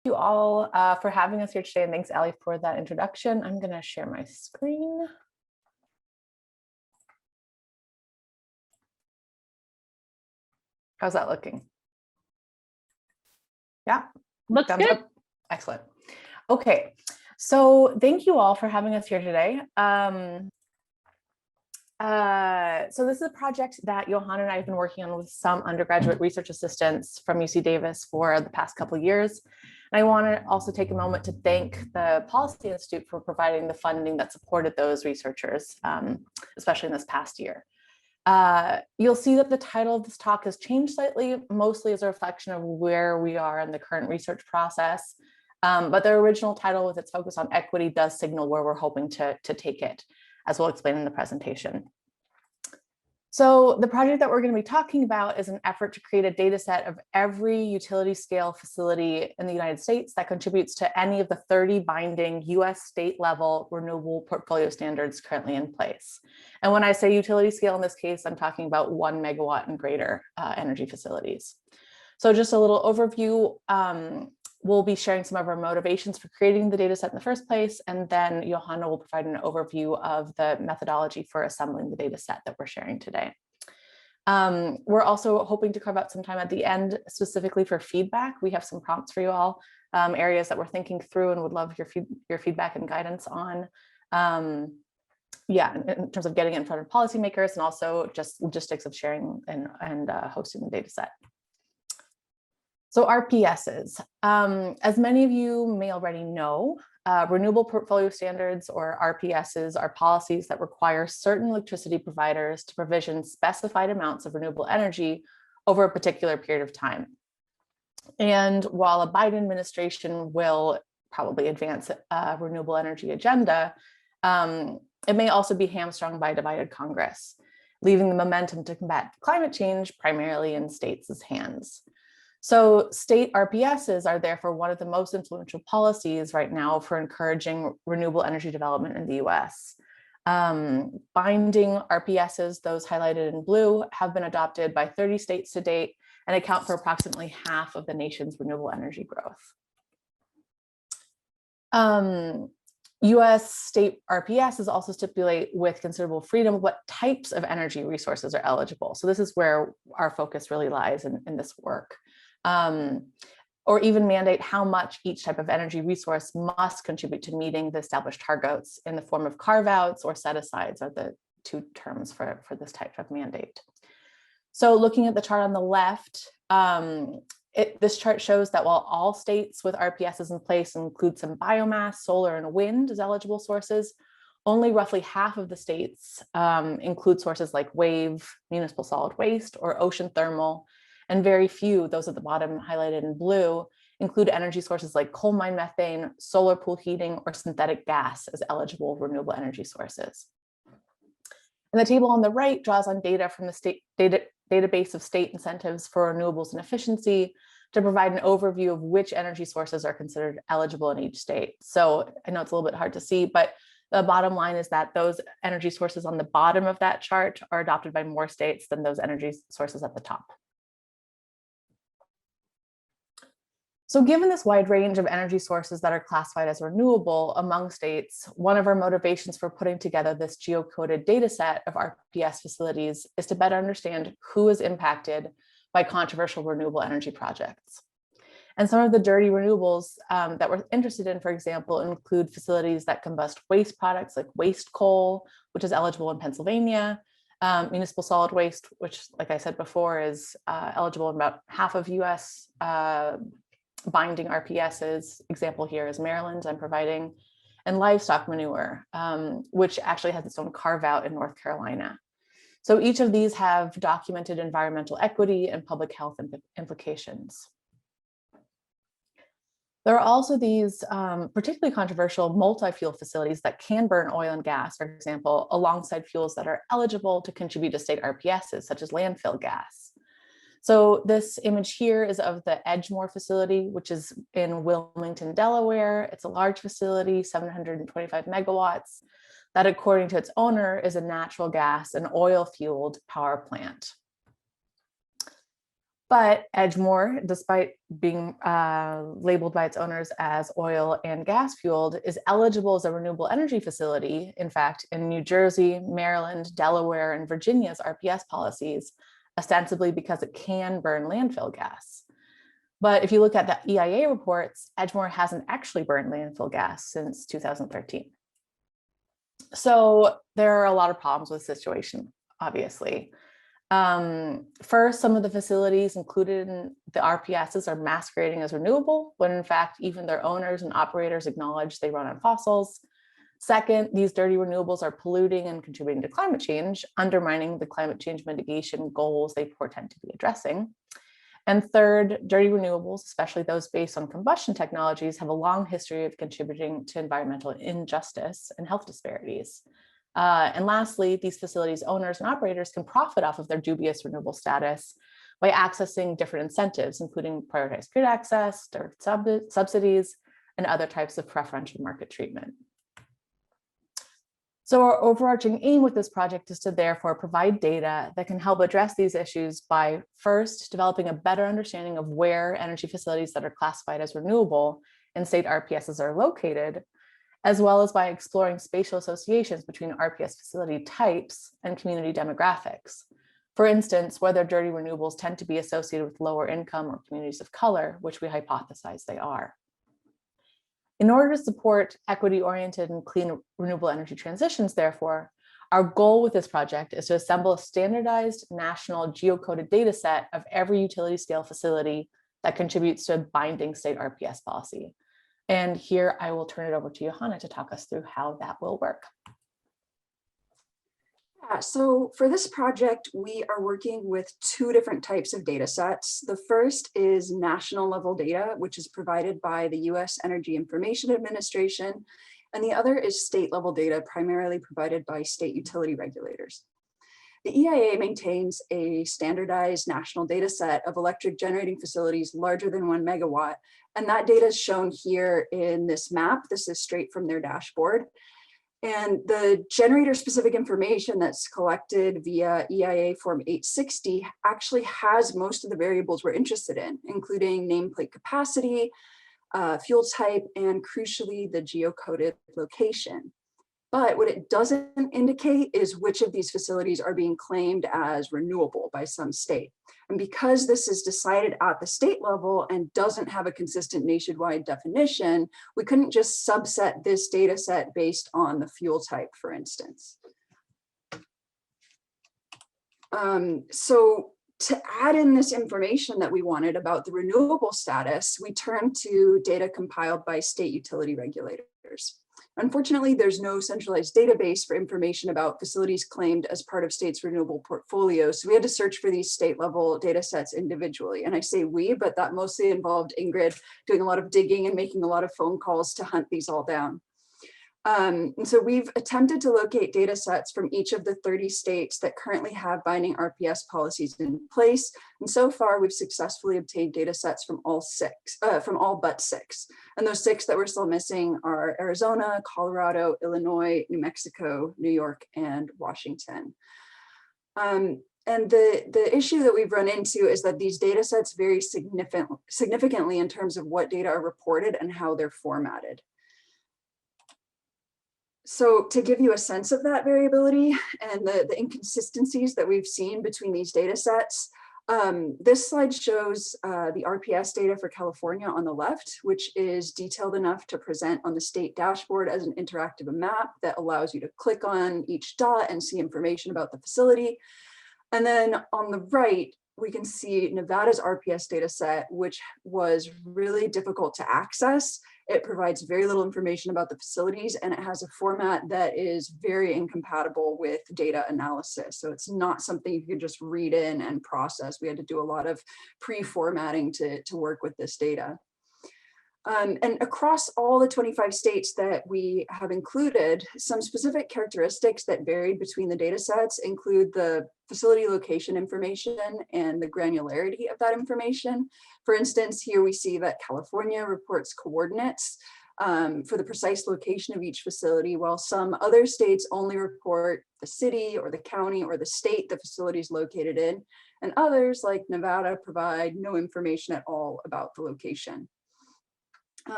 you all for having us here today, and thanks, Ali, for that introduction. I'm going to share my screen. How's that looking? Yeah, looks thumbs good. Up. Excellent. Okay, so thank you all for having us here today. So this is a project that Johanna and I have been working on with some undergraduate research assistants from UC Davis for the past couple of years. And I want to also take a moment to thank the Policy Institute for providing the funding that supported those researchers, especially in this past year. You'll see that the title of this talk has changed slightly, mostly as a reflection of where we are in the current research process. But the original title with its focus on equity does signal where we're hoping to take it, as we'll explain in the presentation. So the project that we're going to be talking about is an effort to create a data set of every utility scale facility in the United States that contributes to any of the 30 binding US state level renewable portfolio standards currently in place. And when I say utility scale in this case, I'm talking about 1 megawatt and greater energy facilities. So just a little overview. We'll be sharing some of our motivations for creating the data set in the first place, and then Johanna will provide an overview of the methodology for assembling the data set that we're sharing today. We're also hoping to carve out some time at the end specifically for feedback. We have some prompts for you all, areas that we're thinking through and would love your feedback and guidance on. Yeah, in terms of getting it in front of policymakers, and also just logistics of sharing and hosting the data set. So RPSs, as many of you may already know, renewable portfolio standards, or RPSs, are policies that require certain electricity providers to provision specified amounts of renewable energy over a particular period of time. And while a Biden administration will probably advance a renewable energy agenda, it may also be hamstrung by a divided Congress, leaving the momentum to combat climate change primarily in states' hands. So state RPSs are therefore one of the most influential policies right now for encouraging renewable energy development in the US. Binding RPSs, those highlighted in blue, have been adopted by 30 states to date and account for approximately half of the nation's renewable energy growth. US state RPSs also stipulate with considerable freedom what types of energy resources are eligible. So this is where our focus really lies in this work. Or even mandate how much each type of energy resource must contribute to meeting the established targets in the form of carve-outs or set-asides are the two terms for this type of mandate. So looking at the chart on the left, this chart shows that while all states with RPSs in place include some biomass, solar, and wind as eligible sources, only roughly half of the states include sources like wave, municipal solid waste, or ocean thermal, and very few, those at the bottom highlighted in blue, include energy sources like coal mine methane, solar pool heating, or synthetic gas as eligible renewable energy sources. And the table on the right draws on data from the state database of state incentives for renewables and efficiency to provide an overview of which energy sources are considered eligible in each state. So I know it's a little bit hard to see, but the bottom line is that those energy sources on the bottom of that chart are adopted by more states than those energy sources at the top. So given this wide range of energy sources that are classified as renewable among states, one of our motivations for putting together this geocoded data set of RPS facilities is to better understand who is impacted by controversial renewable energy projects. And some of the dirty renewables that we're interested in, for example, include facilities that combust waste products like waste coal, which is eligible in Pennsylvania, municipal solid waste, which, like I said before, is eligible in about half of US binding RPSs. Example here is Maryland, I'm providing, and livestock manure, which actually has its own carve out in North Carolina. So each of these have documented environmental equity and public health implications. There are also these particularly controversial multi-fuel facilities that can burn oil and gas, for example, alongside fuels that are eligible to contribute to state RPSs, such as landfill gas. So this image here is of the Edgemoor facility, which is in Wilmington, Delaware. It's a large facility, 725 megawatts, that according to its owner is a natural gas and oil fueled power plant. But Edgemoor, despite being labeled by its owners as oil and gas fueled, is eligible as a renewable energy facility, in fact, in New Jersey, Maryland, Delaware, and Virginia's RPS policies, ostensibly because it can burn landfill gas. But if you look at the EIA reports, Edgemoor hasn't actually burned landfill gas since 2013. So there are a lot of problems with the situation, obviously. First, some of the facilities included in the RPSs are masquerading as renewable, when in fact, even their owners and operators acknowledge they run on fossils. Second, these dirty renewables are polluting and contributing to climate change, undermining the climate change mitigation goals they portend to be addressing. And third, dirty renewables, especially those based on combustion technologies, have a long history of contributing to environmental injustice and health disparities. And lastly, these facilities owners and operators can profit off of their dubious renewable status by accessing different incentives, including prioritized grid access, direct subsidies, and other types of preferential market treatment. So our overarching aim with this project is to therefore provide data that can help address these issues by first developing a better understanding of where energy facilities that are classified as renewable in state RPSs are located, as well as by exploring spatial associations between RPS facility types and community demographics. For instance, whether dirty renewables tend to be associated with lower income or communities of color, which we hypothesize they are. In order to support equity-oriented and clean renewable energy transitions, therefore, our goal with this project is to assemble a standardized national geocoded data set of every utility scale facility that contributes to a binding state RPS policy. And here I will turn it over to Johanna to talk us through how that will work. Yeah, so for this project, we are working with two different types of data sets. The first is national level data, which is provided by the US Energy Information Administration, and the other is state level data, primarily provided by state utility regulators. The EIA maintains a standardized national data set of electric generating facilities larger than 1 megawatt, and that data is shown here in this map. This is straight from their dashboard. And the generator specific information that's collected via EIA Form 860 actually has most of the variables we're interested in, including nameplate capacity, fuel type, and crucially, the geocoded location. But what it doesn't indicate is which of these facilities are being claimed as renewable by some state. And because this is decided at the state level and doesn't have a consistent nationwide definition, we couldn't just subset this data set based on the fuel type, for instance. So to add in this information that we wanted about the renewable status, we turned to data compiled by state utility regulators. Unfortunately, there's no centralized database for information about facilities claimed as part of states' renewable portfolios. So we had to search for these state level data sets individually. And I say we, but that mostly involved Ingrid doing a lot of digging and making a lot of phone calls to hunt these all down. And so we've attempted to locate data sets from each of the 30 states that currently have binding RPS policies in place. And so far, we've successfully obtained data sets from all but six. And those 6 that we're still missing are Arizona, Colorado, Illinois, New Mexico, New York, and Washington. And the issue that we've run into is that these data sets vary significantly in terms of what data are reported and how they're formatted. So to give you a sense of that variability and the inconsistencies that we've seen between these data sets, this slide shows the RPS data for California on the left, which is detailed enough to present on the state dashboard as an interactive map that allows you to click on each dot and see information about the facility. And then on the right, we can see Nevada's RPS data set, which was really difficult to access. It provides very little information about the facilities, and it has a format that is very incompatible with data analysis. So it's not something you can just read in and process. We had to do a lot of pre-formatting to work with this data. And across all the 25 states that we have included, some specific characteristics that varied between the data sets include the facility location information and the granularity of that information. For instance, here we see that California reports coordinates for the precise location of each facility, while some other states only report the city or the county or the state the facility is located in. and others like Nevada provide no information at all about the location.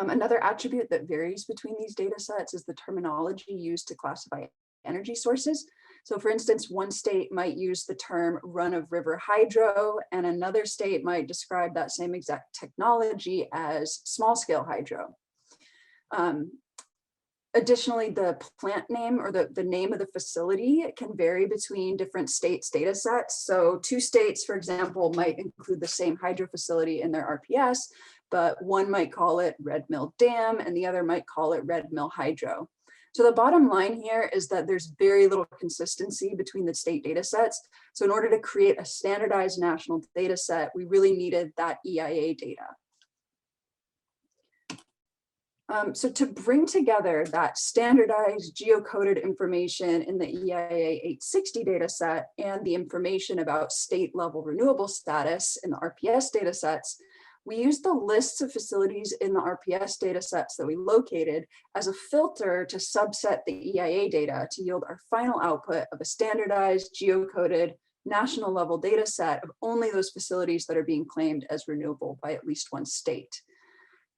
Another attribute that varies between these data sets is the terminology used to classify energy sources. So for instance, one state might use the term run-of-river hydro, and another state might describe that same exact technology as small-scale hydro. Additionally, the plant name or the name of the facility can vary between different states' data sets. So two states, for example, might include the same hydro facility in their RPS, but one might call it Red Mill Dam and the other might call it Red Mill Hydro. So the bottom line here is that there's very little consistency between the state data sets. So in order to create a standardized national data set, we really needed that EIA data. So to bring together that standardized geocoded information in the EIA 860 data set and the information about state level renewable status in the RPS data sets, we used the lists of facilities in the RPS data sets that we located as a filter to subset the EIA data to yield our final output of a standardized geocoded national level data set of only those facilities that are being claimed as renewable by at least one state.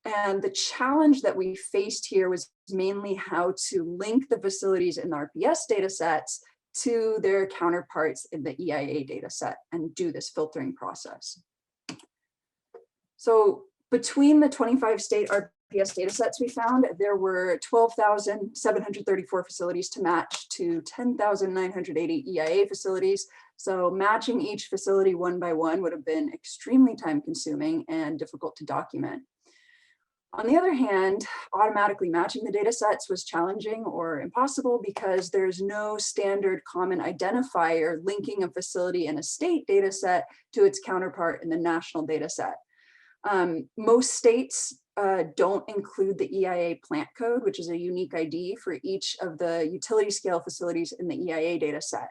And the challenge that we faced here was mainly how to link the facilities in the RPS data sets to their counterparts in the EIA data set and do this filtering process. So between the 25 state RPS data sets we found, there were 12,734 facilities to match to 10,980 EIA facilities. So matching each facility one by one would have been extremely time consuming and difficult to document. On the other hand, automatically matching the data sets was challenging or impossible because there's no standard common identifier linking a facility in a state data set to its counterpart in the national data set. Most states don't include the EIA plant code, which is a unique ID for each of the utility scale facilities in the EIA data set.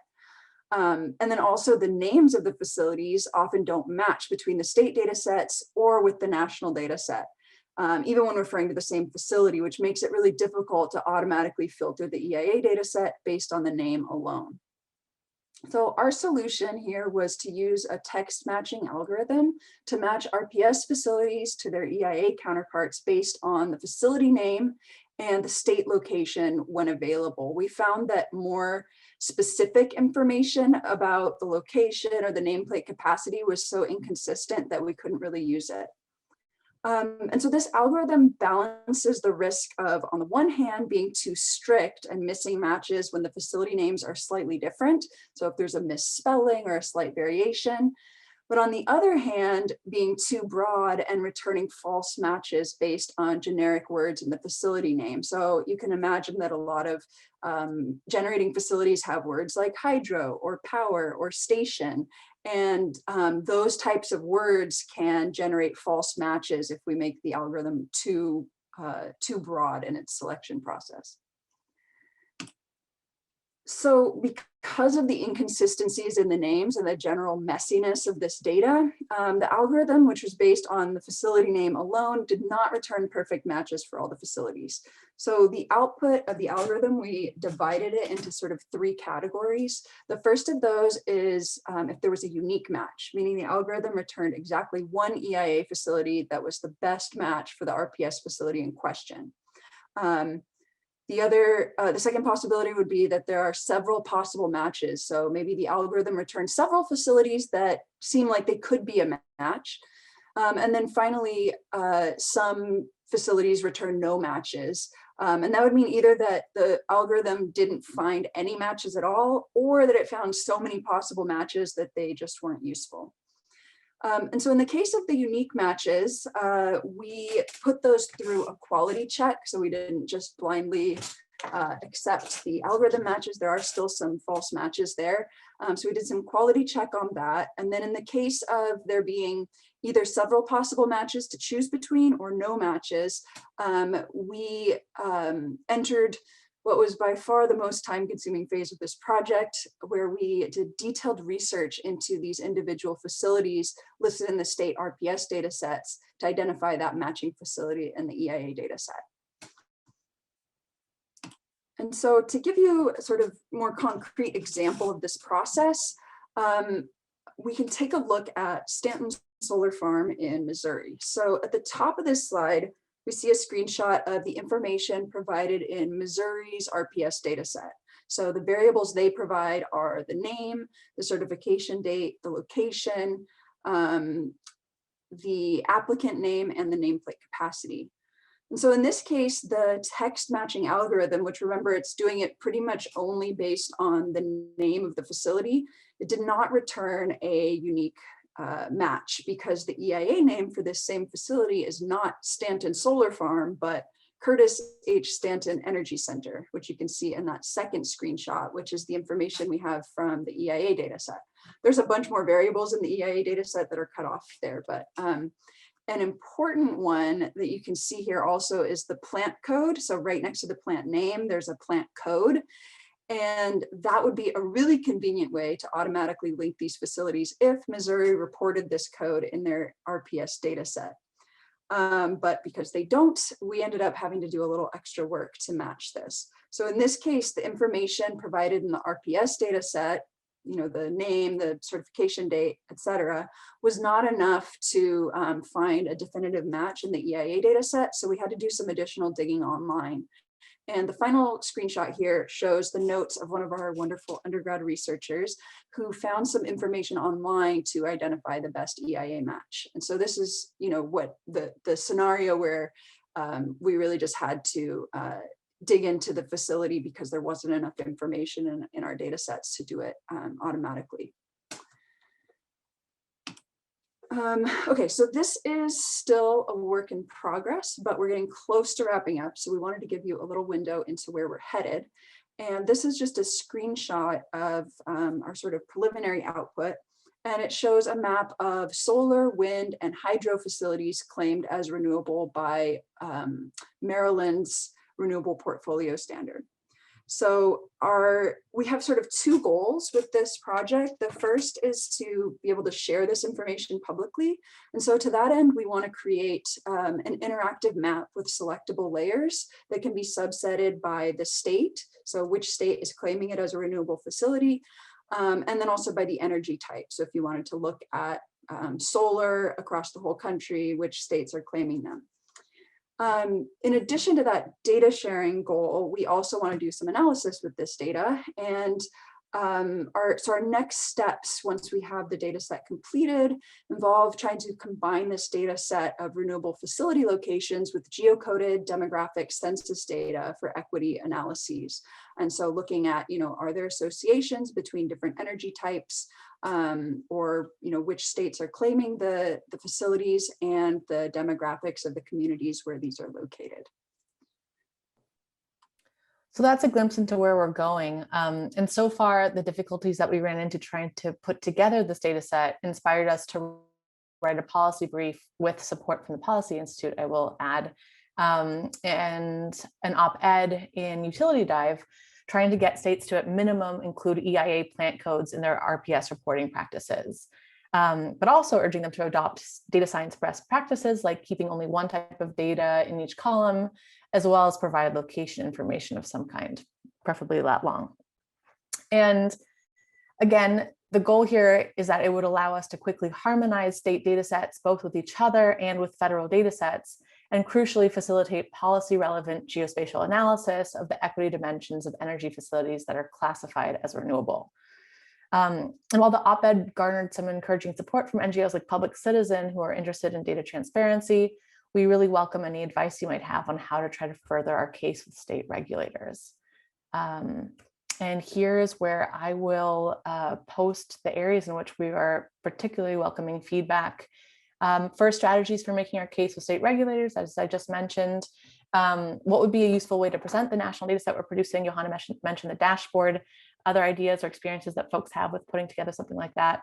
And then also the names of the facilities often don't match between the state data sets or with the national data set. Even when referring to the same facility, which makes it really difficult to automatically filter the EIA data set based on the name alone. So our solution here was to use a text matching algorithm to match RPS facilities to their EIA counterparts based on the facility name and the state location when available. We found that more specific information about the location or the nameplate capacity was so inconsistent that we couldn't really use it. And so this algorithm balances the risk of, on the one hand, being too strict and missing matches when the facility names are slightly different. So if there's a misspelling or a slight variation, but on the other hand, being too broad and returning false matches based on generic words in the facility name. So you can imagine that a lot of generating facilities have words like hydro or power or station. And those types of words can generate false matches if we make the algorithm too broad in its selection process. So because of the inconsistencies in the names and the general messiness of this data, the algorithm, which was based on the facility name alone, did not return perfect matches for all the facilities. So the output of the algorithm, we divided it into sort of three categories. The first of those is if there was a unique match, meaning the algorithm returned exactly one EIA facility that was the best match for the RPS facility in question. The second possibility would be that there are several possible matches. So maybe the algorithm returns several facilities that seem like they could be a match. And then finally, some facilities return no matches. And that would mean either that the algorithm didn't find any matches at all, or that it found so many possible matches that they just weren't useful. And so in the case of the unique matches, we put those through a quality check. So we didn't just blindly accept the algorithm matches. There are still some false matches there. So we did some quality check on that. And then in the case of there being either several possible matches to choose between or no matches, we entered what was by far the most time-consuming phase of this project, where we did detailed research into these individual facilities listed in the state RPS data sets to identify that matching facility in the EIA data set. And so to give you a sort of more concrete example of this process, we can take a look at Stanton Solar Farm in Missouri. So at the top of this slide, we see a screenshot of the information provided in Missouri's RPS data set. So the variables they provide are the name, the certification date, the location, the applicant name, and the nameplate capacity. And so in this case, the text matching algorithm, which remember it's doing it pretty much only based on the name of the facility, it did not return a unique match because the EIA name for this same facility is not Stanton Solar Farm, but Curtis H. Stanton Energy Center, which you can see in that second screenshot, which is the information we have from the EIA data set. There's a bunch more variables in the EIA data set that are cut off there, but an important one that you can see here also is the plant code. So right next to the plant name, there's a plant code. And that would be a really convenient way to automatically link these facilities if Missouri reported this code in their RPS data set. But because they don't, we ended up having to do a little extra work to match this. So in this case, the information provided in the RPS data set, you know, the name, the certification date, et cetera, was not enough to find a definitive match in the EIA data set. So we had to do some additional digging online. And the final screenshot here shows the notes of one of our wonderful undergrad researchers who found some information online to identify the best EIA match. And so this is, you know, what the scenario where we really just had to dig into the facility because there wasn't enough information in our data sets to do it automatically. Okay, so this is still a work in progress, but we're getting close to wrapping up. So we wanted to give you a little window into where we're headed. And this is just a screenshot of our sort of preliminary output. And it shows a map of solar, wind, and hydro facilities claimed as renewable by Maryland's Renewable Portfolio Standard. So we have sort of two goals with this project. The first is to be able to share this information publicly. And so to that end, we want to create an interactive map with selectable layers that can be subsetted by the state. So which state is claiming it as a renewable facility, and then also by the energy type. So if you wanted to look at solar across the whole country, which states are claiming them. In addition to that data sharing goal, we also want to do some analysis with this data. And our next steps, once we have the data set completed, involve trying to combine this data set of renewable facility locations with geocoded demographic census data for equity analyses. And so looking at, you know, are there associations between different energy types, or, you know, which states are claiming the facilities and the demographics of the communities where these are located. So that's a glimpse into where we're going. And so far, the difficulties that we ran into trying to put together this data set inspired us to write a policy brief with support from the Policy Institute, I will add, and an op-ed in Utility Dive, trying to get states to at minimum include EIA plant codes in their RPS reporting practices, but also urging them to adopt data science best practices like keeping only one type of data in each column, as well as provide location information of some kind, preferably that long. And again, the goal here is that it would allow us to quickly harmonize state data sets, both with each other and with federal data sets, and crucially facilitate policy relevant geospatial analysis of the equity dimensions of energy facilities that are classified as renewable. And while the op-ed garnered some encouraging support from NGOs like Public Citizen who are interested in data transparency, we really welcome any advice you might have on how to try to further our case with state regulators. And here's where I will post the areas in which we are particularly welcoming feedback. First, strategies for making our case with state regulators, as I just mentioned. What would be a useful way to present the national data set we're producing? Johanna mentioned the dashboard. Other ideas or experiences that folks have with putting together something like that.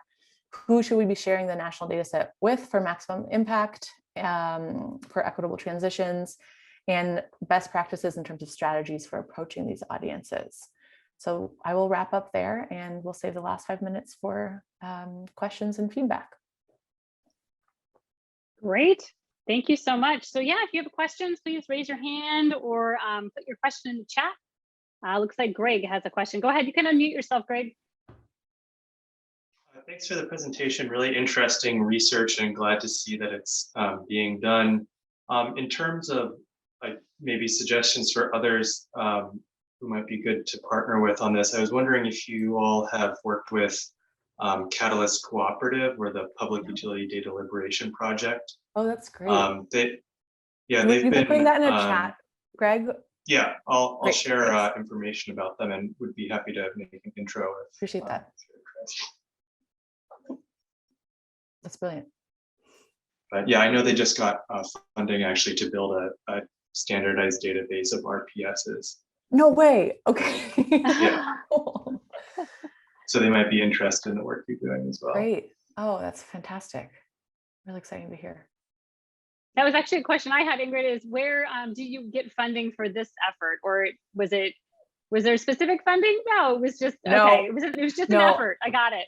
Who should we be sharing the national data set with for maximum impact, for equitable transitions, and best practices in terms of strategies for approaching these audiences? So I will wrap up there and we'll save the last 5 minutes for questions and feedback. Great, thank you so much. So yeah, if you have questions, please raise your hand or put your question in the chat. Looks like Greg has a question. Go ahead, you can unmute yourself, Greg. Thanks for the presentation. Really interesting research, and glad to see that it's being done. In terms of like maybe suggestions for others who might be good to partner with on this, I was wondering if you all have worked with Catalyst Cooperative or the Public Utility Data Liberation Project. Oh, that's great. They've You've been putting that in a chat, Greg. Yeah, I'll Great, share thanks. information about them and would be happy to make an intro. Appreciate that. That's brilliant. But yeah, I know they just got funding actually to build a standardized database of RPSs. No way. Okay. Yeah. So they might be interested in the work you're doing as well. Great. Oh, that's fantastic. Really exciting to hear. That was actually a question I had, Ingrid, is where do you get funding for this effort? Or was there specific funding? No, it was just, No. okay, it was just an effort. I got it.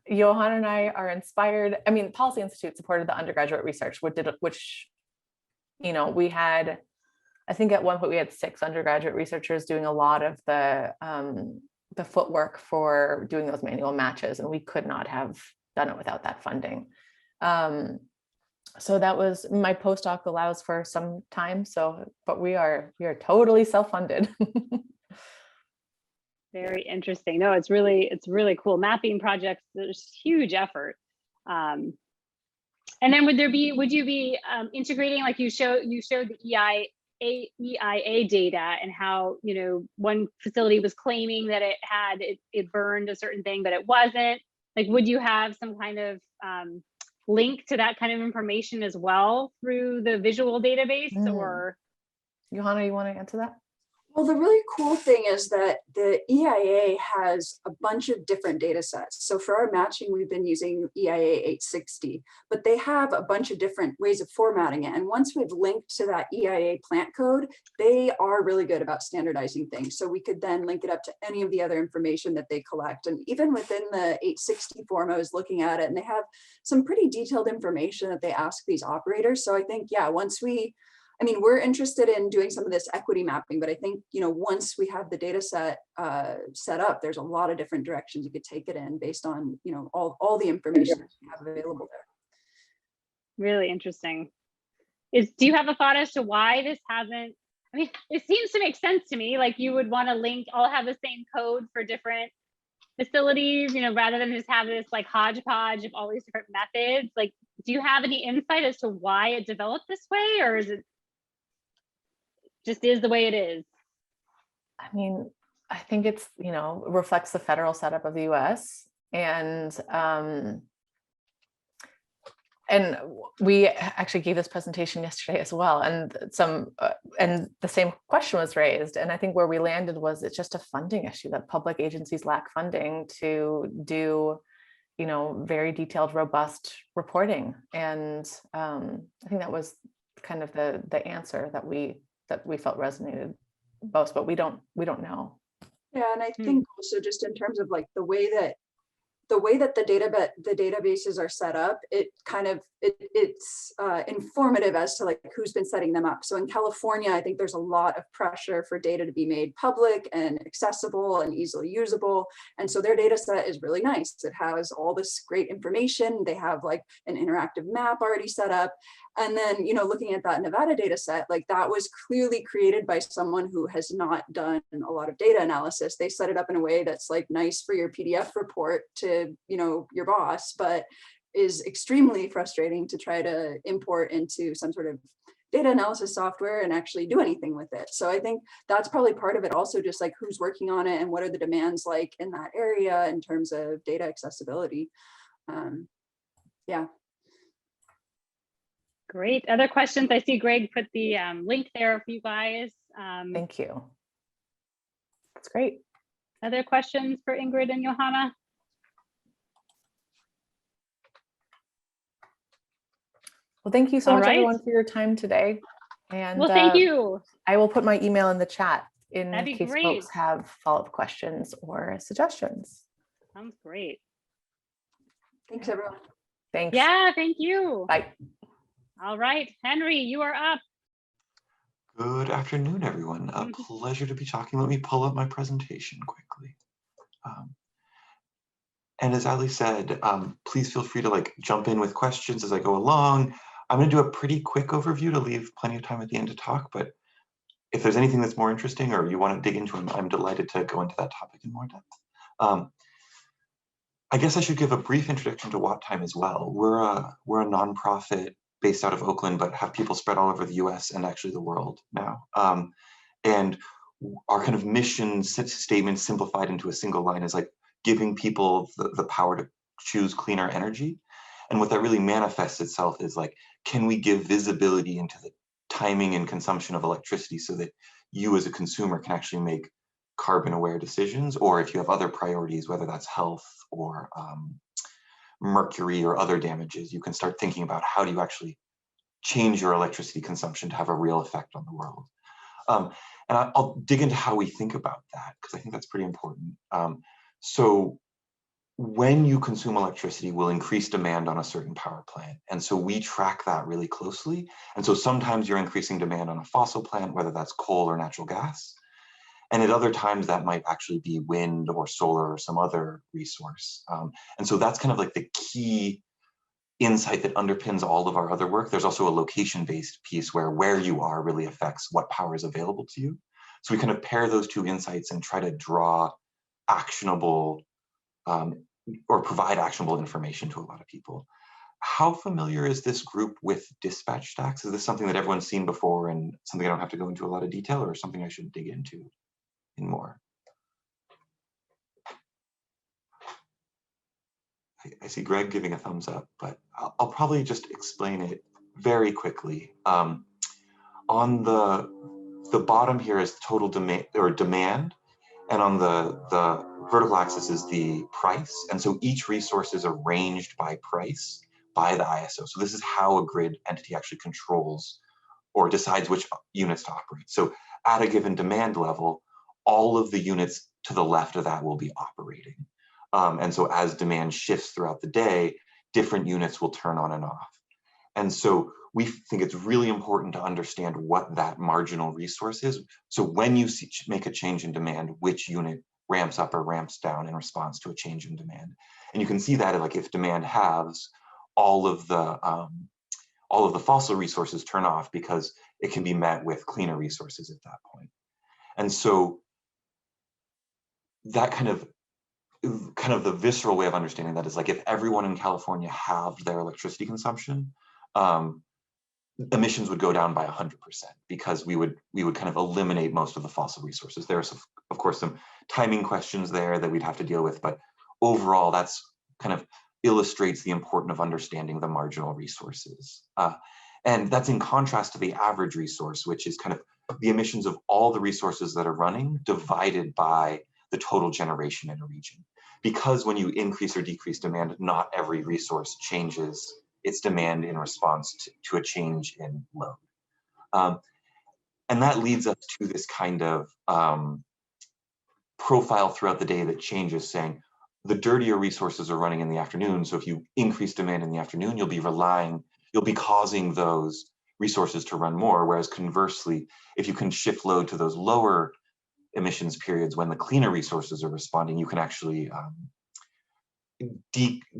Johanna and I are inspired. I mean, Policy Institute supported the undergraduate research, which, you know, we had, I think at one point we had 6 undergraduate researchers doing a lot of the footwork for doing those manual matches, and we could not have done it without that funding. So that was, my postdoc allows for some time. So, but we are totally self-funded. Very interesting. No, it's really cool. Mapping projects, there's huge effort. And then would you be integrating, like you showed the EIA data and how, you know, one facility was claiming that it burned a certain thing, but it wasn't. Like, would you have some kind of link to that kind of information as well through the visual database? Or Johanna, you want to answer that? Well, the really cool thing is that the EIA has a bunch of different data sets. So for our matching, we've been using EIA 860, but they have a bunch of different ways of formatting it. And once we've linked to that EIA plant code, they are really good about standardizing things. So we could then link it up to any of the other information that they collect. And even within the 860 form, I was looking at it, and they have some pretty detailed information that they ask these operators. So I think, yeah, I mean, we're interested in doing some of this equity mapping, but I think, you know, once we have the data set set up, there's a lot of different directions you could take it in based on, you know, all the information that you have available there. Really interesting. Do you have a thought as to why this hasn't, I mean, it seems to make sense to me, like you would want to link, all have the same code for different facilities, you know, rather than just have this like hodgepodge of all these different methods. Like, do you have any insight as to why it developed this way, or is it just is the way it is? I mean, I think it's, you know, reflects the federal setup of the US. And we actually gave this presentation yesterday as well. And and the same question was raised. And I think where we landed was it's just a funding issue, that public agencies lack funding to do, you know, very detailed, robust reporting. And I think that was kind of the answer that we felt resonated most, but we don't know. Yeah, and I think also just in terms of like the way that the databases are set up, it kind of it's informative as to like who's been setting them up. So in California, I think there's a lot of pressure for data to be made public and accessible and easily usable. And so their data set is really nice. It has all this great information. They have like an interactive map already set up. And then, you know, looking at that Nevada data set, like that was clearly created by someone who has not done a lot of data analysis. They set it up in a way that's like nice for your PDF report to, you know, your boss, but is extremely frustrating to try to import into some sort of data analysis software and actually do anything with it. So I think that's probably part of it also, just like who's working on it and what are the demands like in that area in terms of data accessibility. Yeah. Great. Other questions? I see Greg put the link there for you guys. Thank you. That's great. Other questions for Ingrid and Johanna? Well, thank you so much, everyone, for your time today. And well, thank you. I will put my email in the chat in case great. folks have follow-up questions or suggestions. Sounds great. Thanks, everyone. Thanks. Yeah, thank you. Bye. All right, Henry, you are up. Good afternoon, everyone. A pleasure to be talking. Let me pull up my presentation quickly. And as Ali said, please feel free to like jump in with questions as I go along. I'm going to do a pretty quick overview to leave plenty of time at the end to talk, but if there's anything that's more interesting or you want to dig into, I'm delighted to go into that topic in more depth. I guess I should give a brief introduction to WattTime as well. We're a nonprofit based out of Oakland, but have people spread all over the US and actually the world now. And our kind of mission statement simplified into a single line is like giving people the power to choose cleaner energy. And what that really manifests itself is like, can we give visibility into the timing and consumption of electricity so that you as a consumer can actually make carbon aware decisions, or if you have other priorities, whether that's health or mercury or other damages, you can start thinking about how do you actually change your electricity consumption to have a real effect on the world. And I'll dig into how we think about that, because I think that's pretty important. So when you consume electricity will increase demand on a certain power plant. And so we track that really closely. And so sometimes you're increasing demand on a fossil plant, whether that's coal or natural gas. And at other times that might actually be wind or solar or some other resource. And so that's kind of like the key insight that underpins all of our other work. There's also a location-based piece where you are really affects what power is available to you. So we kind of pair those two insights and try to draw actionable or provide actionable information to a lot of people. How familiar is this group with dispatch stacks? Is this something that everyone's seen before and something I don't have to go into a lot of detail, or something I should dig into in more? I see Greg giving a thumbs up, but I'll probably just explain it very quickly. On the bottom here is total demand, and on the vertical axis is the price. And so each resource is arranged by price by the ISO. So this is how a grid entity actually controls or decides which units to operate. So at a given demand level, all of the units to the left of that will be operating. And so as demand shifts throughout the day, different units will turn on and off. And so we think it's really important to understand what that marginal resource is. So when you make a change in demand, which unit ramps up or ramps down in response to a change in demand. And you can see that like if demand halves, all of the fossil resources turn off because it can be met with cleaner resources at that point. And so that kind of the visceral way of understanding that is like if everyone in California halved their electricity consumption, emissions would go down by 100% because we would kind of eliminate most of the fossil resources. There's of course some timing questions there that we'd have to deal with, but overall that's kind of illustrates the importance of understanding the marginal resources. And that's in contrast to the average resource, which is kind of the emissions of all the resources that are running divided by the total generation in a region. Because when you increase or decrease demand, not every resource changes its demand in response to a change in load. And that leads us to this kind of profile throughout the day that changes, saying the dirtier resources are running in the afternoon. So if you increase demand in the afternoon, you'll be causing those resources to run more. Whereas conversely, if you can shift load to those lower emissions periods when the cleaner resources are responding, you can actually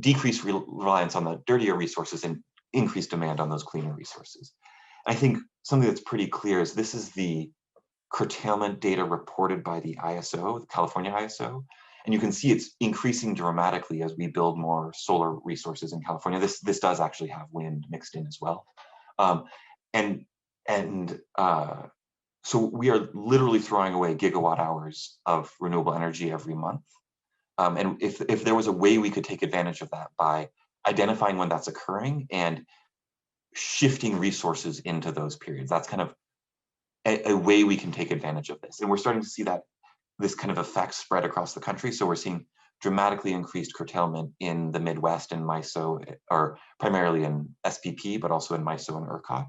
decrease reliance on the dirtier resources and increase demand on those cleaner resources. And I think something that's pretty clear is this is the curtailment data reported by the ISO, the California ISO. And you can see it's increasing dramatically as we build more solar resources in California. This does actually have wind mixed in as well. So we are literally throwing away gigawatt hours of renewable energy every month. And if there was a way we could take advantage of that by identifying when that's occurring and shifting resources into those periods, that's kind of a way we can take advantage of this. And we're starting to see that this kind of effect spread across the country. So we're seeing dramatically increased curtailment in the Midwest and MISO, or primarily in SPP, but also in MISO and ERCOT.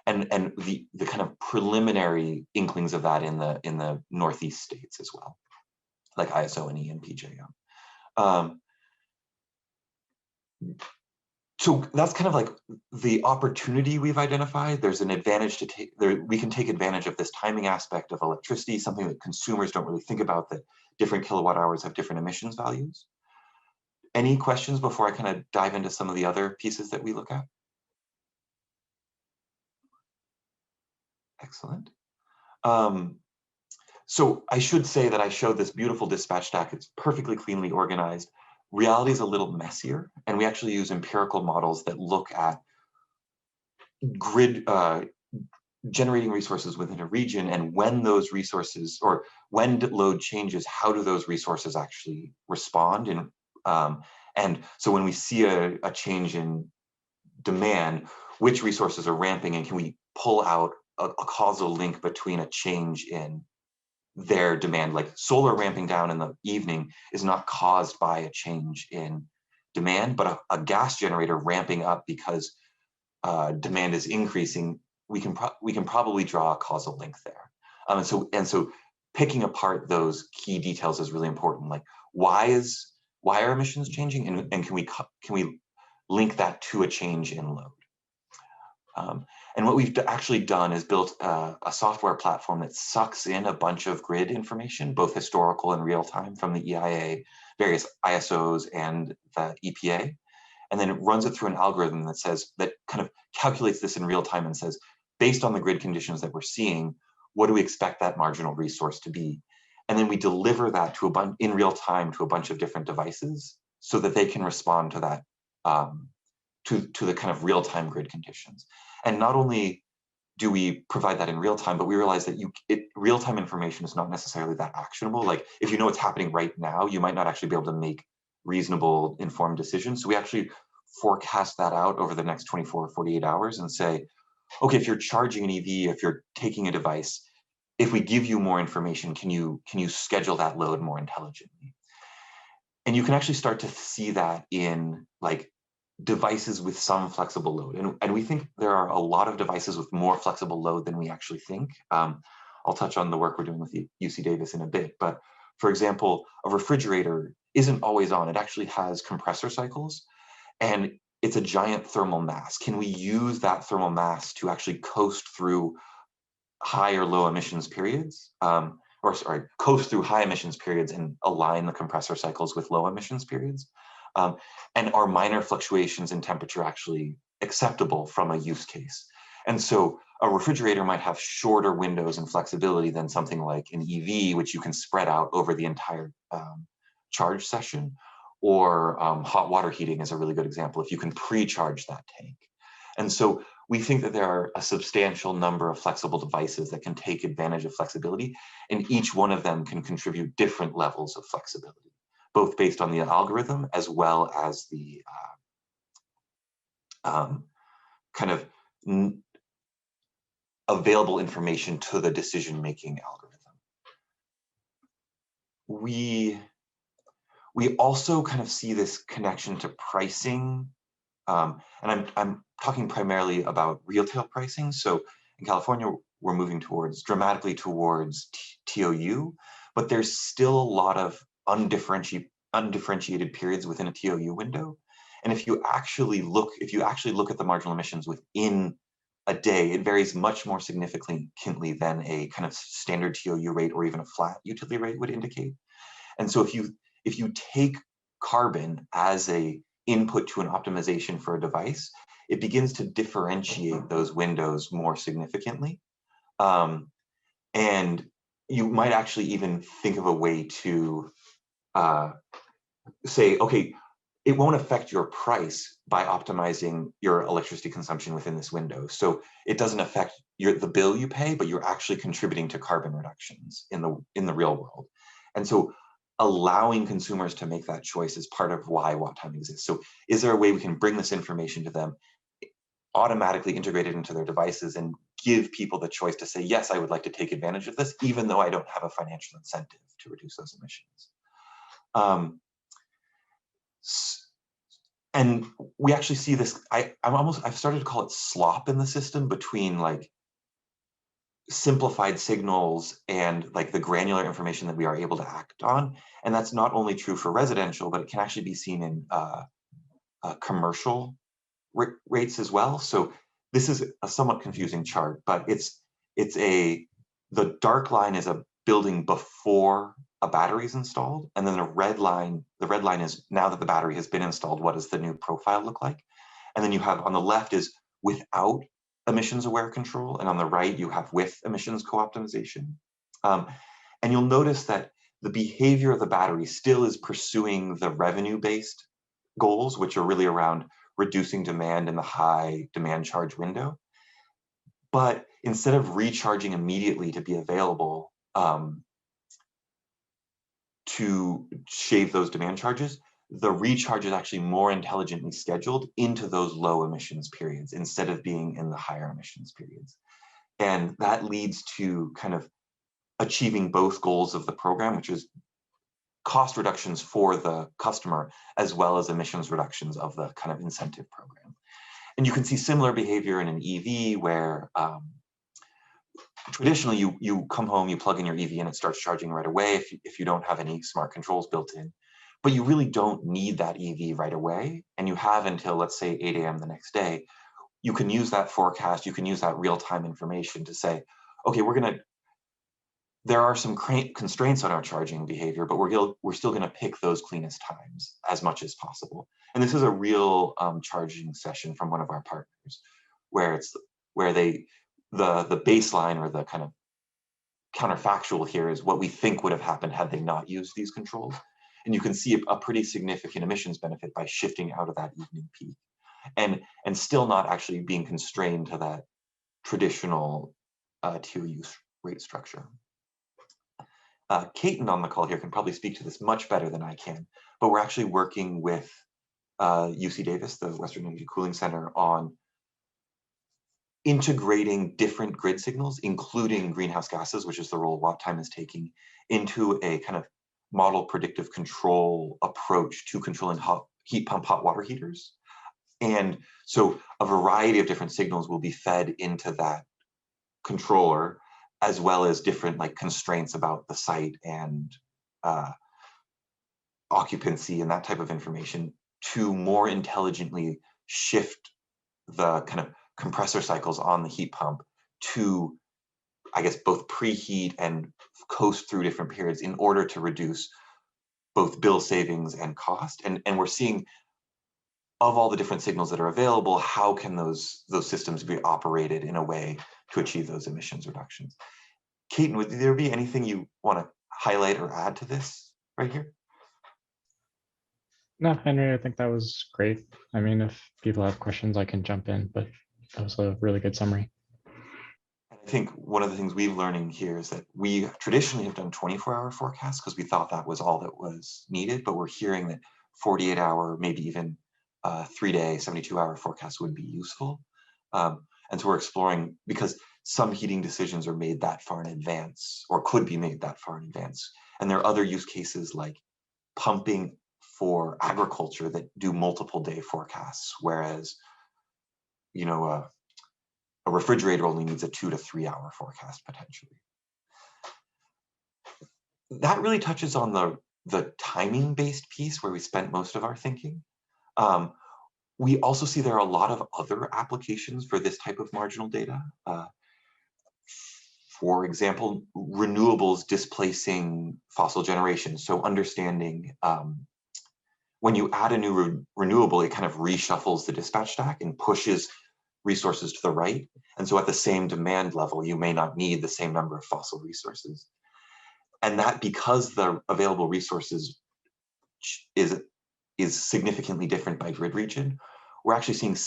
And the kind of preliminary inklings of that in the Northeast states as well, like ISO and PJM. So that's kind of like the opportunity we've identified. There's an advantage to take there. We can take advantage of this timing aspect of electricity, something that consumers don't really think about, that different kilowatt hours have different emissions values. any questions before I kind of dive into some of the other pieces that we look at? Excellent. So I should say that I showed this beautiful dispatch stack. It's perfectly cleanly organized. Reality is a little messier, and we actually use empirical models that look at grid generating resources within a region, and when those resources, or when load changes, how do those resources actually respond? And so when we see a change in demand, which resources are ramping, and can we pull out a causal link between a change in their demand? Like solar ramping down in the evening is not caused by a change in demand, but a gas generator ramping up because demand is increasing. We can probably draw a causal link there. And so picking apart those key details is really important. Like why are emissions changing, and can we link that to a change in load? And what we've actually done is built a software platform that sucks in a bunch of grid information, both historical and real time, from the EIA, various ISOs, and the EPA. And then it runs it through an algorithm that kind of calculates this in real time and says, based on the grid conditions that we're seeing, what do we expect that marginal resource to be? And then we deliver that in real time to a bunch of different devices so that they can respond to that, to the kind of real time grid conditions. And not only do we provide that in real time, but we realize that real time information is not necessarily that actionable. Like if you know what's happening right now, you might not actually be able to make reasonable, informed decisions. So we actually forecast that out over the next 24 or 48 hours and say, okay, if you're charging an EV, if you're taking a device, if we give you more information, can you schedule that load more intelligently? And you can actually start to see that in like devices with some flexible load. And we think there are a lot of devices with more flexible load than we actually think. I'll touch on the work we're doing with UC Davis in a bit, but for example, a refrigerator isn't always on. It actually has compressor cycles, and it's a giant thermal mass. Can we use that thermal mass to actually coast through high or low emissions periods? Coast through high emissions periods and align the compressor cycles with low emissions periods? And are minor fluctuations in temperature actually acceptable from a use case? And so a refrigerator might have shorter windows and flexibility than something like an EV, which you can spread out over the entire charge session. Or hot water heating is a really good example, if you can pre-charge that tank. And so we think that there are a substantial number of flexible devices that can take advantage of flexibility, and each one of them can contribute different levels of flexibility, both based on the algorithm as well as the kind of available information to the decision-making algorithm. We also kind of see this connection to pricing, and I'm talking primarily about retail pricing. So in California, we're moving dramatically towards TOU, but there's still a lot of undifferentiated periods within a TOU window. And if you actually look at the marginal emissions within a day, it varies much more significantly than a kind of standard TOU rate or even a flat utility rate would indicate. And so if you take carbon as a input to an optimization for a device, it begins to differentiate those windows more significantly. And you might actually even think of a way to say, okay, it won't affect your price by optimizing your electricity consumption within this window. So it doesn't affect the bill you pay, but you're actually contributing to carbon reductions in the real world. And so allowing consumers to make that choice is part of why WattTime exists. So is there a way we can bring this information to them, automatically integrate it into their devices, and give people the choice to say, yes, I would like to take advantage of this, even though I don't have a financial incentive to reduce those emissions. And we actually see this, I've started to call it slop in the system between like simplified signals and like the granular information that we are able to act on. And that's not only true for residential, but it can actually be seen in commercial rates as well. So this is a somewhat confusing chart, but the dark line is a building before a battery is installed, and then the red line is now that the battery has been installed, what does the new profile look like? And then you have on the left is without emissions aware control, and on the right you have with emissions co-optimization. And you'll notice that the behavior of the battery still is pursuing the revenue-based goals, which are really around reducing demand in the high demand charge window. But instead of recharging immediately to be available to shave those demand charges, the recharge is actually more intelligently scheduled into those low emissions periods instead of being in the higher emissions periods. And that leads to kind of achieving both goals of the program, which is cost reductions for the customer, as well as emissions reductions of the kind of incentive program. And you can see similar behavior in an EV where traditionally you come home, you plug in your EV and it starts charging right away if you don't have any smart controls built in. But you really don't need that EV right away. And you have until, let's say, 8 a.m. the next day. You can use that forecast, you can use that real-time information to say, okay, there are some constraints on our charging behavior, but we're still gonna pick those cleanest times as much as possible. And this is a real charging session from one of our partners, where the baseline or the kind of counterfactual here is what we think would have happened had they not used these controls. And you can see a pretty significant emissions benefit by shifting out of that evening peak and still not actually being constrained to that traditional tier use rate structure. Caton on the call here can probably speak to this much better than I can, but we're actually working with UC Davis, the Western Energy Cooling Center, on integrating different grid signals, including greenhouse gases, which is the role WattTime is taking, into a kind of model predictive control approach to controlling heat pump hot water heaters. And so a variety of different signals will be fed into that controller, as well as different like constraints about the site and occupancy and that type of information to more intelligently shift the kind of compressor cycles on the heat pump to, I guess, both preheat and coast through different periods in order to reduce both bill savings and cost. And we're seeing, of all the different signals that are available, how can those systems be operated in a way to achieve those emissions reductions? Caton, would there be anything you want to highlight or add to this right here? No, Henry, I think that was great. I mean, if people have questions, I can jump in, but that was a really good summary. I think one of the things we're learning here is that we traditionally have done 24-hour forecasts because we thought that was all that was needed, but we're hearing that 48-hour, maybe even 3-day, 72-hour forecasts would be useful. And so we're exploring, because some heating decisions are made that far in advance or could be made that far in advance. And there are other use cases like pumping for agriculture that do multiple day forecasts, whereas, you know, a refrigerator only needs a 2 to 3 hour forecast potentially. That really touches on the timing based piece where we spent most of our thinking. We also see there are a lot of other applications for this type of marginal data. For example, renewables displacing fossil generation. So understanding when you add a new renewable, it kind of reshuffles the dispatch stack and pushes resources to the right. And so at the same demand level, you may not need the same number of fossil resources. And that, because the available resources is significantly different by grid region, we're actually seeing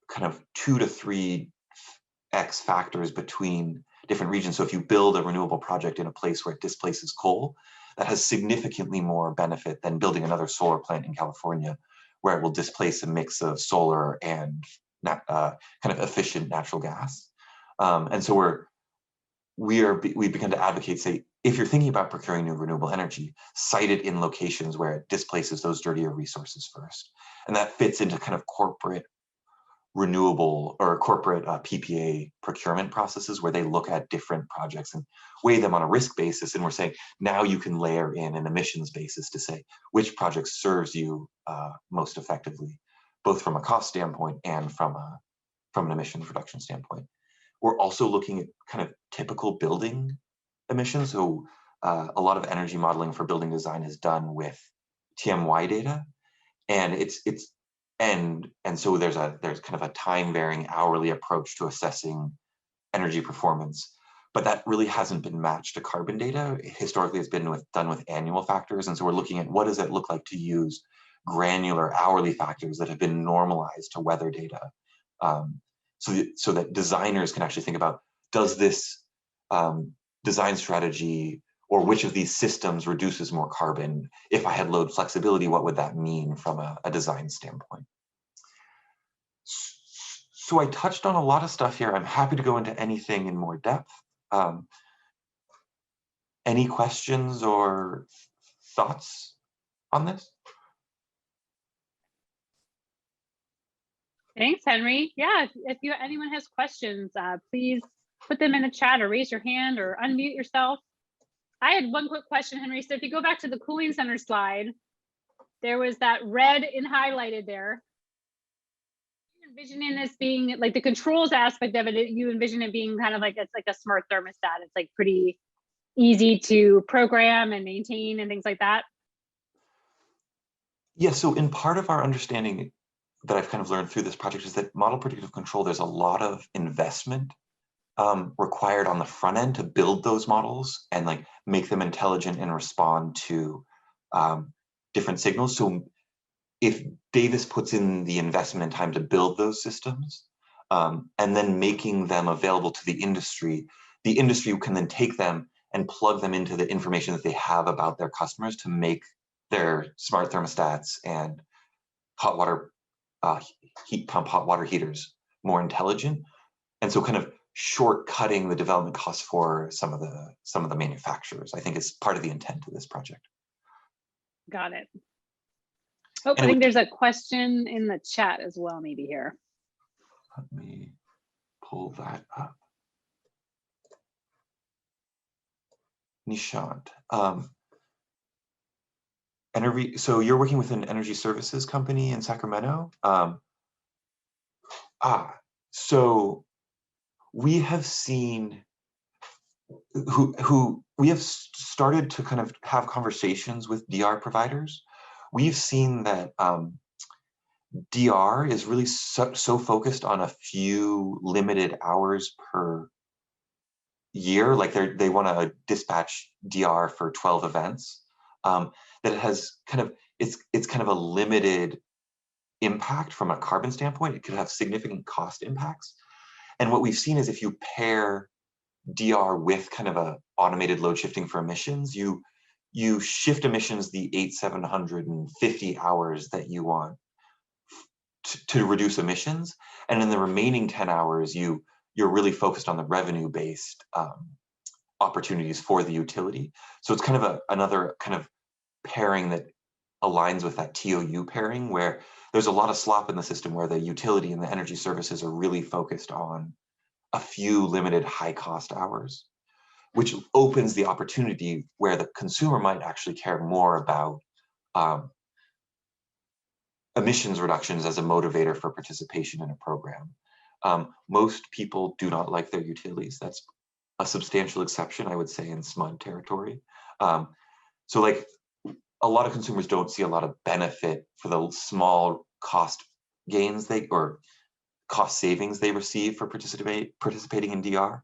kind of 2 to 3x factors between different regions. So if you build a renewable project in a place where it displaces coal, that has significantly more benefit than building another solar plant in California, where it will displace a mix of solar and kind of efficient natural gas. And so we begin to advocate, say, if you're thinking about procuring new renewable energy, site it in locations where it displaces those dirtier resources first. And that fits into kind of corporate renewable or corporate PPA procurement processes where they look at different projects and weigh them on a risk basis. And we're saying, now you can layer in an emissions basis to say which project serves you most effectively, both from a cost standpoint and from an emissions reduction standpoint. We're also looking at kind of typical building emissions. So a lot of energy modeling for building design is done with TMY data, and so there's kind of a time varying hourly approach to assessing energy performance, but that really hasn't been matched to carbon data. Historically, it's been done with annual factors, and so we're looking at what does it look like to use granular hourly factors that have been normalized to weather data, so that designers can actually think about, does this design strategy or which of these systems reduces more carbon? If I had load flexibility, what would that mean from a design standpoint? So I touched on a lot of stuff here. I'm happy to go into anything in more depth. Any questions or thoughts on this? Thanks, Henry. Yeah, if anyone has questions, please put them in the chat or raise your hand or unmute yourself. I had one quick question, Henry. So if you go back to the cooling center slide, there was that red and highlighted there. You envisioning this being like the controls aspect of it, you envision it being kind of like, it's like a smart thermostat. It's like pretty easy to program and maintain and things like that. Yeah, so in part of our understanding that I've kind of learned through this project is that model predictive control, there's a lot of investment required on the front end to build those models and like make them intelligent and respond to different signals. So if Davis puts in the investment and time to build those systems and then making them available to the industry can then take them and plug them into the information that they have about their customers to make their smart thermostats and hot water heat pump hot water heaters more intelligent. And so kind of shortcutting the development costs for some of the manufacturers, I think, is part of the intent of this project. Got it. Oh, I think there's a question in the chat as well, maybe here. Let me pull that up. Nishant, so you're working with an energy services company in Sacramento. So we have seen we have started to kind of have conversations with DR providers. We've seen that DR is really so focused on a few limited hours per year, like they want to dispatch DR for 12 events, that it has kind of, it's kind of a limited impact from a carbon standpoint. It could have significant cost impacts. And what we've seen is if you pair DR with kind of a automated load shifting for emissions, you shift emissions the 750 hours that you want to reduce emissions, and in the remaining 10 hours you're really focused on the revenue-based opportunities for the utility. So it's kind of another kind of pairing that aligns with that TOU pairing, where there's a lot of slop in the system where the utility and the energy services are really focused on a few limited high-cost hours, which opens the opportunity where the consumer might actually care more about emissions reductions as a motivator for participation in a program. Most people do not like their utilities. That's a substantial exception, I would say, in SMUD territory. So like a lot of consumers don't see a lot of benefit for the small cost gains or cost savings they receive for participating in DR.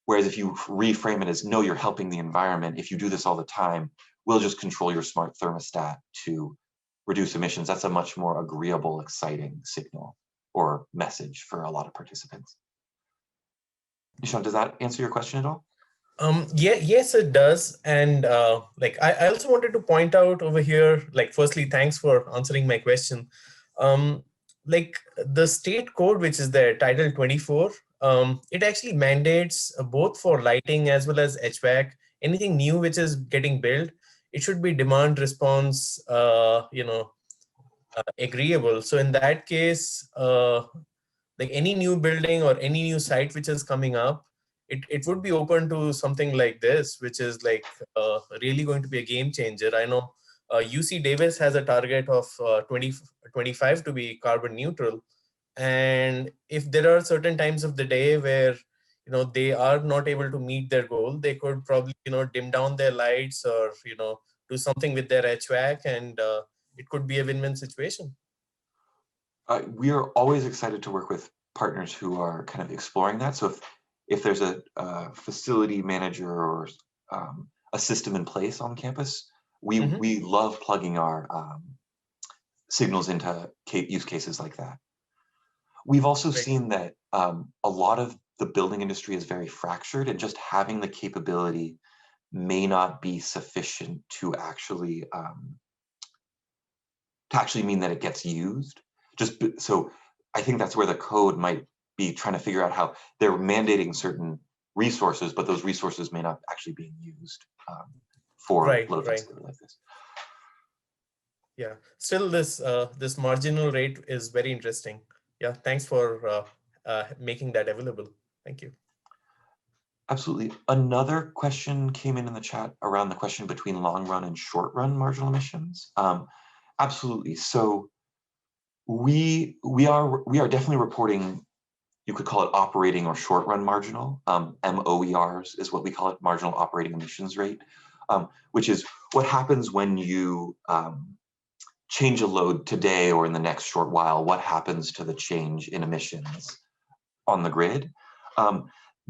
Whereas if you reframe it as, no, you're helping the environment, if you do this all the time, we'll just control your smart thermostat to reduce emissions. That's a much more agreeable, exciting signal or message for a lot of participants. Nishant, does that answer your question at all? Yes, it does. And like I also wanted to point out over here, like, firstly, thanks for answering my question. Like the state code, which is there, Title 24, it actually mandates both for lighting as well as HVAC, anything new which is getting built, it should be demand response, agreeable. So in that case, like any new building or any new site which is coming up, it would be open to something like this, which is like really going to be a game changer. I know UC Davis has a target of 2025 to be carbon neutral. And if there are certain times of the day where they are not able to meet their goal, they could probably, dim down their lights or, do something with their HVAC, and it could be a win-win situation. We are always excited to work with partners who are kind of exploring that. So if there's a facility manager or a system in place on campus, we love plugging our signals into use cases like that. We've also seen that a lot of the building industry is very fractured, and just having the capability may not be sufficient to actually mean that it gets used. So I think that's where the code might be trying to figure out how they're mandating certain resources, but those resources may not actually be used for load flexibility like this. Yeah, still this marginal rate is very interesting. Yeah, thanks for making that available. Thank you. Absolutely. Another question came in the chat around the question between long run and short run marginal emissions. Absolutely. So we are definitely reporting, you could call it operating or short run marginal. MOERs is what we call it, marginal operating emissions rate, which is what happens when you change a load today or in the next short while. What happens to the change in emissions on the grid?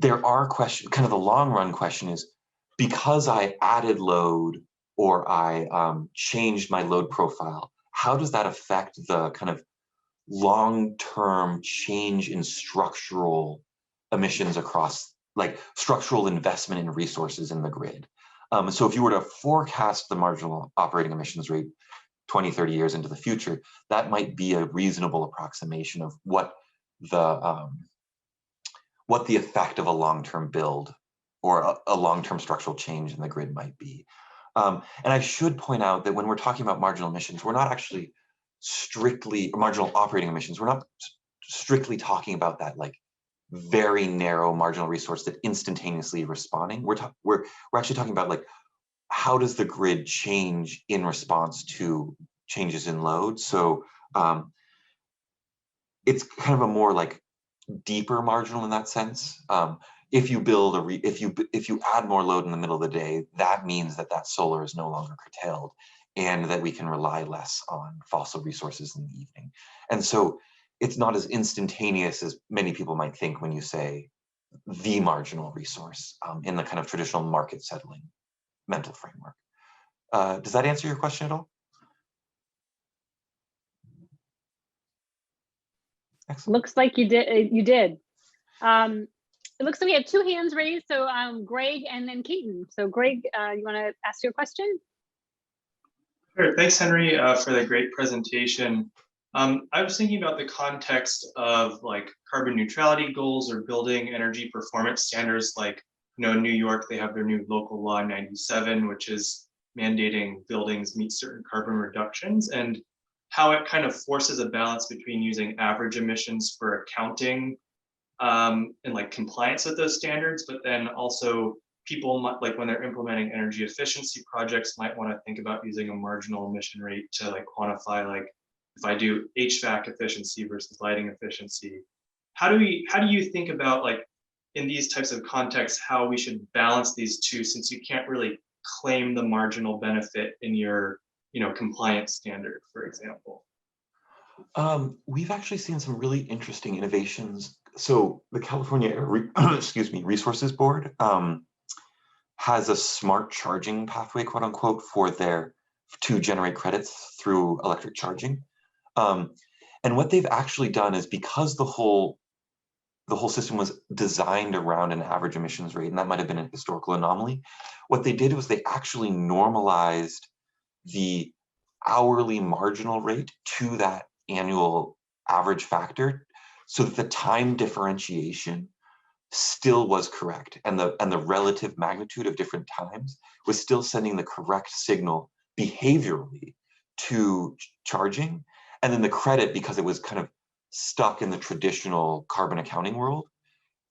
There are questions, kind of the long run question is, because I added load or I changed my load profile, how does that affect the kind of long-term change in structural emissions across, like structural investment in resources in the grid? So if you were to forecast the marginal operating emissions rate 20, 30 years into the future, that might be a reasonable approximation of what the effect of a long-term build or a long-term structural change in the grid might be. And I should point out that when we're talking about marginal emissions, we're not actually strictly marginal operating emissions. We're not strictly talking about that like very narrow marginal resource that instantaneously responding. We're actually talking about like, how does the grid change in response to changes in load? So it's kind of a more like deeper marginal in that sense. If you build if you add more load in the middle of the day, that means that solar is no longer curtailed and that we can rely less on fossil resources in the evening. And so it's not as instantaneous as many people might think when you say the marginal resource in the kind of traditional market settling mental framework. Does that answer your question at all? Excellent. Looks like you did. It looks like we have two hands raised. So Greg and then Keaton. So Greg, you want to ask your question? Sure. Thanks, Henry, for the great presentation. I was thinking about the context of like carbon neutrality goals or building energy performance standards. Like, in New York, they have their new local law 97, which is mandating buildings meet certain carbon reductions, and how it kind of forces a balance between using average emissions for accounting and like compliance with those standards, but then also people might, like when they're implementing energy efficiency projects, might want to think about using a marginal emission rate to like quantify, like if I do HVAC efficiency versus lighting efficiency. How do you think about, like in these types of contexts, how we should balance these two, since you can't really claim the marginal benefit in your compliance standard, for example? We've actually seen some really interesting innovations. So the California Resources Board has a smart charging pathway, quote unquote, to generate credits through electric charging. And what they've actually done is, because the whole system was designed around an average emissions rate, and that might have been a historical anomaly, what they did was they actually normalized the hourly marginal rate to that annual average factor, so that the time differentiation still was correct, and the relative magnitude of different times was still sending the correct signal behaviorally to charging. And then the credit, because it was kind of stuck in the traditional carbon accounting world,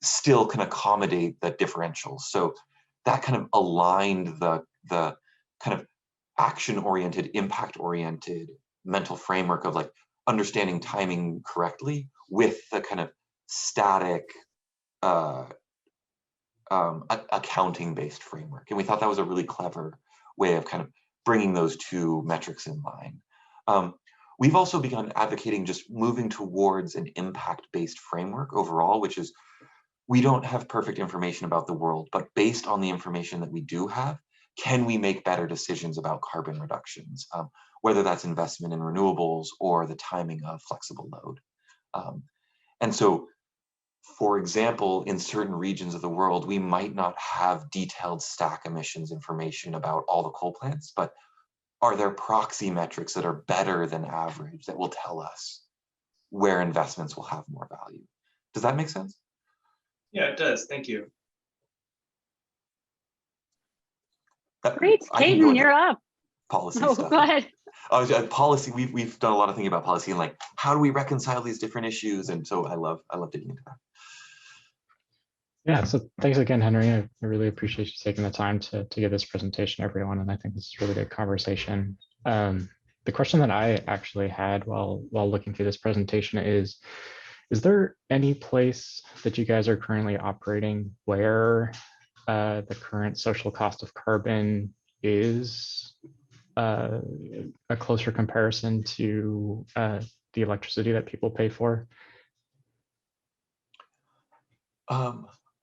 still can accommodate the differentials. So that kind of aligned the kind of action-oriented, impact-oriented mental framework of like understanding timing correctly with the kind of static accounting-based framework. And we thought that was a really clever way of kind of bringing those two metrics in line. We've also begun advocating just moving towards an impact-based framework overall, which is we don't have perfect information about the world, but based on the information that we do have, can we make better decisions about carbon reductions, whether that's investment in renewables or the timing of flexible load. And so, for example, in certain regions of the world, we might not have detailed stack emissions information about all the coal plants, but are there proxy metrics that are better than average that will tell us where investments will have more value? Does that make sense? Yeah, it does. Thank you. Great, Caden, you're up. Policy stuff. Go ahead. Policy. We've done a lot of thinking about policy and like how do we reconcile these different issues, and so I love digging into that. Yeah, so thanks again, Henry. I really appreciate you taking the time to give this presentation, everyone, and I think this is a really good conversation. The question that I actually had while looking through this presentation is there any place that you guys are currently operating where the current social cost of carbon is a closer comparison to the electricity that people pay for?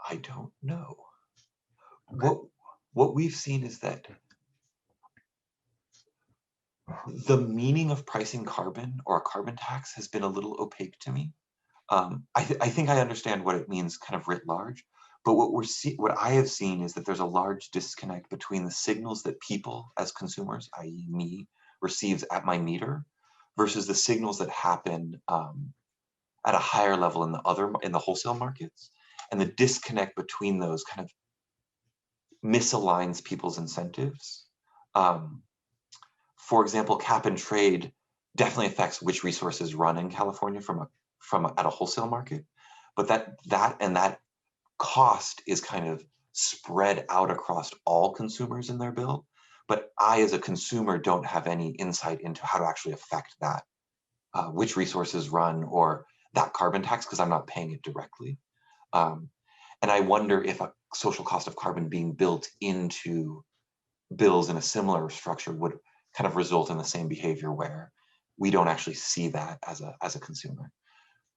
I don't know. What we've seen is that the meaning of pricing carbon or a carbon tax has been a little opaque to me. I think I understand what it means kind of writ large, but what I have seen is that there's a large disconnect between the signals that people as consumers, i.e. me, receives at my meter versus the signals that happen at a higher level in the wholesale markets. And the disconnect between those kind of misaligns people's incentives. For example, cap and trade definitely affects which resources run in California at a wholesale market, but that cost is kind of spread out across all consumers in their bill. But I, as a consumer, don't have any insight into how to actually affect that, which resources run or that carbon tax, because I'm not paying it directly. And I wonder if a social cost of carbon being built into bills in a similar structure would kind of result in the same behavior where we don't actually see that as a consumer.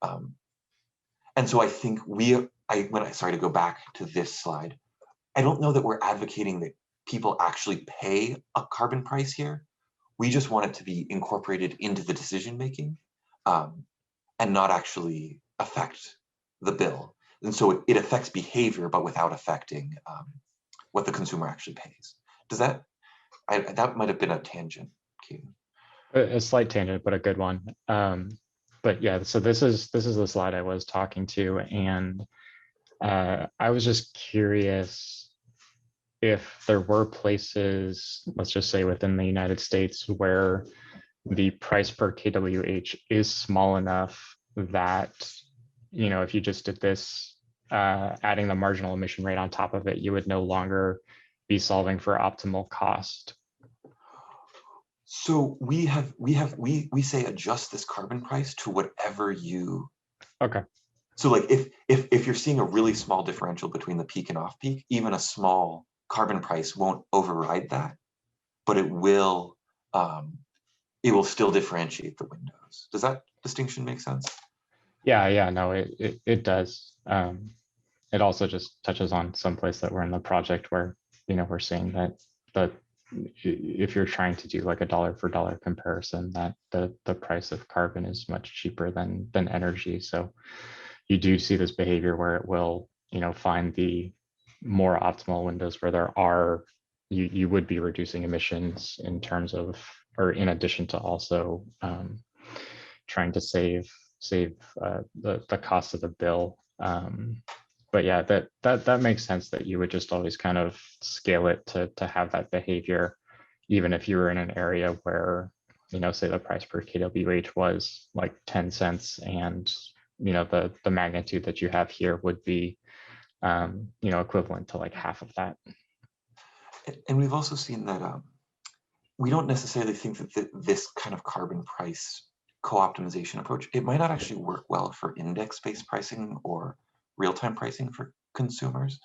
And so I think sorry to go back to this slide, I don't know that we're advocating that people actually pay a carbon price here. We just want it to be incorporated into the decision making and not actually affect the bill. And so it affects behavior, but without affecting what the consumer actually pays. Does that might have been a tangent, Keaton. A slight tangent, but a good one. But yeah, so this is the slide I was talking to, and I was just curious if there were places, let's just say within the United States, where the price per kWh is small enough that, you know, if you just did this, adding the marginal emission rate on top of it, you would no longer be solving for optimal cost. So we say adjust this carbon price to whatever you. Okay. So like if you're seeing a really small differential between the peak and off peak, even a small carbon price won't override that, but it will still differentiate the windows. Does that distinction make sense? Yeah, no, it does. It also just touches on some place that we're in the project where, you know, we're seeing that if you're trying to do like a dollar for dollar comparison, that the price of carbon is much cheaper than energy. So you do see this behavior where it will, you know, find the more optimal windows where you would be reducing emissions in terms of, or in addition to also trying to save the cost of the bill. But yeah, that makes sense that you would just always kind of scale it to have that behavior, even if you were in an area where, you know, say the price per kWh was like 10 cents and, you know, the magnitude that you have here would be, you know, equivalent to like half of that. And we've also seen that we don't necessarily think that this kind of carbon price co-optimization approach, it might not actually work well for index-based pricing or real-time pricing for consumers.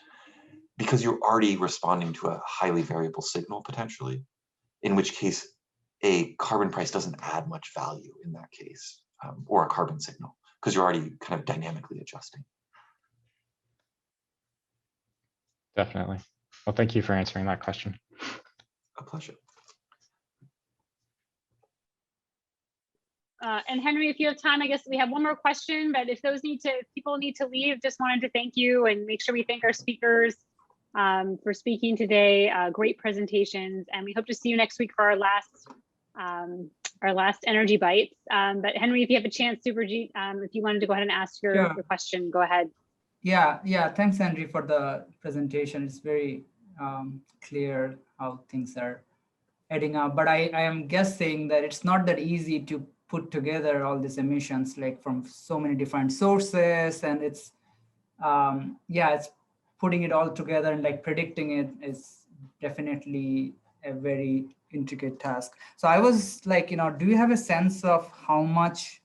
because you're already responding to a highly variable signal potentially, in which case a carbon price doesn't add much value in that case, or a carbon signal, because you're already kind of dynamically adjusting. Definitely. Well, thank you for answering that question. A pleasure. And Henry, if you have time, I guess we have one more question, but if people need to leave, just wanted to thank you and make sure we thank our speakers for speaking today. Great presentations, and we hope to see you next week for our last energy bites. But Henry, if you have a chance, Super G, if you wanted to go ahead and ask your question, go ahead. Yeah. Thanks, Henry, for the presentation. It's very clear how things are adding up. But I am guessing that it's not that easy to put together all these emissions like from so many different sources, and it's it's putting it all together and like predicting it is definitely a very intricate task. So I was like, do you have a sense of how much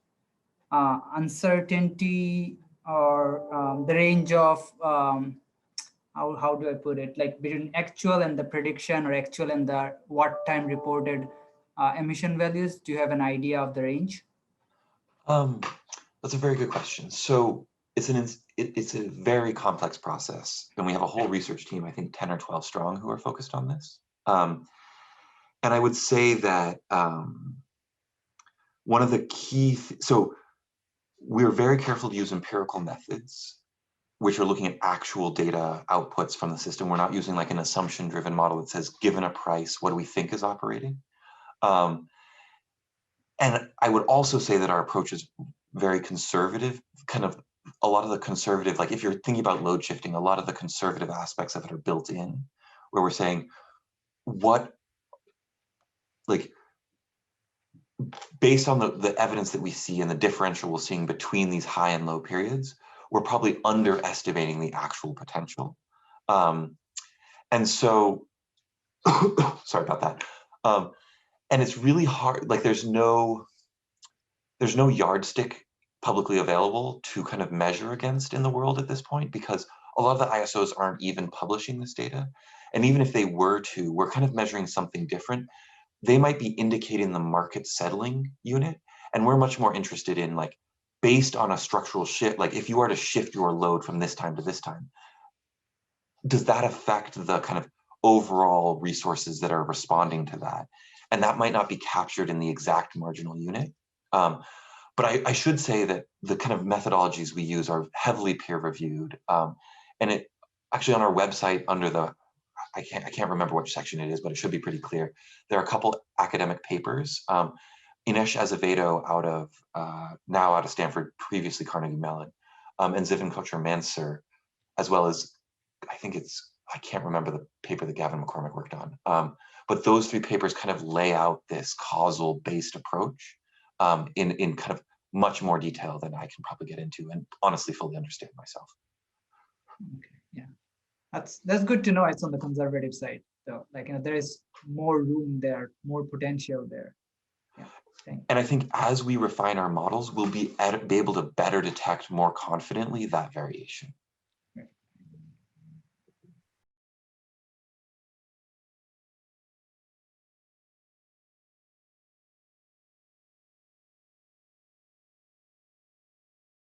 uncertainty or the range of how do I put it, like between actual and the prediction, or actual and the WattTime reported emission values? Do you have an idea of the range? That's a very good question. So it's a very complex process, and we have a whole research team, I think 10 or 12 strong, who are focused on this. And I would say that one of the key, so we're very careful to use empirical methods, which are looking at actual data outputs from the system. We're not using like an assumption-driven model that says, given a price, what do we think is operating? And I would also say that our approach is very conservative, kind of a lot of the conservative, like if you're thinking about load shifting, a lot of the conservative aspects of it are built in, where we're saying, based on the evidence that we see and the differential we're seeing between these high and low periods, we're probably underestimating the actual potential. And so, sorry about that. And it's really hard, like there's no yardstick publicly available to kind of measure against in the world at this point, because a lot of the ISOs aren't even publishing this data. And even if they were to, we're kind of measuring something different. They might be indicating the market settling unit. And we're much more interested in like, based on a structural shift, like if you are to shift your load from this time to this time, does that affect the kind of overall resources that are responding to that? And that might not be captured in the exact marginal unit. But I should say that the kind of methodologies we use are heavily peer reviewed. And it actually on our website under the, I can't remember which section it is, but it should be pretty clear. There are a couple academic papers. Ines Azevedo now out of Stanford, previously Carnegie Mellon, and Zivin Kocher-Mansur, as well as, I can't remember the paper that Gavin McCormick worked on. But those three papers kind of lay out this causal-based approach in kind of much more detail than I can probably get into and honestly fully understand myself. Okay, yeah, that's good to know. It's on the conservative side, so like there is more room there, more potential there. Yeah, thanks. And I think as we refine our models, we'll be able to better detect more confidently that variation.